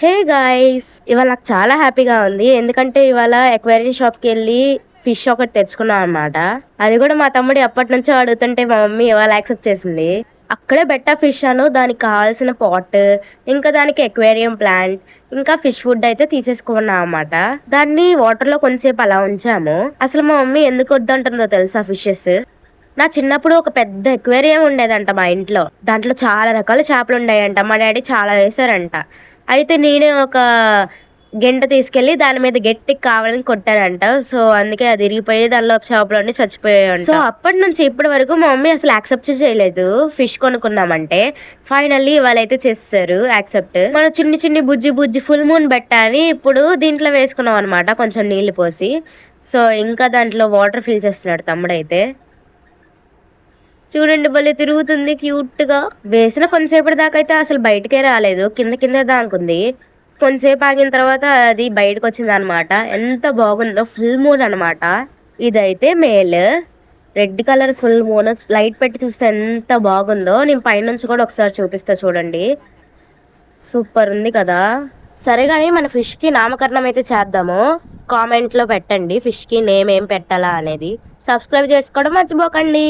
Hey guys, ఇవాళ నాకు చాలా హ్యాపీగా ఉంది. ఎందుకంటే ఇవాళ ఎక్వేరియం షాప్కి వెళ్ళి ఫిష్ ఒకటి తెచ్చుకున్నాం అనమాట. అది కూడా మా తమ్ముడు ఎప్పటి నుంచో అడుగుతుంటే మా మమ్మీ ఇవాళ యాక్సెప్ట్ చేసింది. అక్కడే బెట్టా ఫిష్ అను దానికి కావాల్సిన పాట్, ఇంకా దానికి ఎక్వేరియం ప్లాంట్, ఇంకా ఫిష్ ఫుడ్ అయితే తీసేసుకున్నాం అనమాట. దాన్ని వాటర్ లో కొంతసేపు అలా ఉంచాము. అసలు మా మమ్మీ ఎందుకు వద్దంటుందో తెలుసా ఫిషెస్. నా చిన్నప్పుడు ఒక పెద్ద ఎక్వేరియం ఉండేదంట మా ఇంట్లో. దాంట్లో చాలా రకాల చేపలు ఉండేయంట. మా డాడీ చాలా వేసారంట. అయితే నేనే ఒక గెంట తీసుకెళ్లి దాని మీద గట్టికి కావాలని కొట్టానంట. సో అందుకే అది ఇరిగిపోయి దానిలో చేపలన్నీ చచ్చిపోయాయంట. సో అప్పటి నుంచి ఇప్పటి వరకు మా మమ్మీ అసలు యాక్సెప్ట్ చేయలేదు ఫిష్ కొనుక్కున్నామంటే. ఫైనల్లీ వాళ్ళైతే చేస్తారు యాక్సెప్ట్. మనం చిన్ని చిన్ని బుజ్జి బుజ్జి ఫుల్ మూన్ బెట్టాని ఇప్పుడు దీంట్లో వేసుకున్నాం అనమాట, కొంచెం నీళ్లు పోసి. సో ఇంకా దాంట్లో వాటర్ ఫిల్ చేస్తున్నాడు తమ్ముడైతే. చూడండి భలే తిరుగుతుంది క్యూట్ గా. వేసిన కొంతసేపటి దాకా అయితే అసలు బయటకే రాలేదు, కింద కింద దాకుంది. కొంతసేపు ఆగిన తర్వాత అది బయటకు వచ్చింది అనమాట. ఎంత బాగుందో, ఫుల్ మూన్ అనమాట. ఇదైతే male, red colour full moon. Light పెట్టి చూస్తే ఎంత బాగుందో. నేను పైనుంచి కూడా ఒకసారి చూపిస్తా చూడండి. సూపర్ ఉంది కదా. సరే కానీ మన ఫిష్కి నామకరణం అయితే చేద్దాము. కామెంట్లో పెట్టండి ఫిష్కి నేమ్ ఏం పెట్టాలా అనేది. సబ్స్క్రైబ్ చేసుకోవడం మర్చిపోకండి.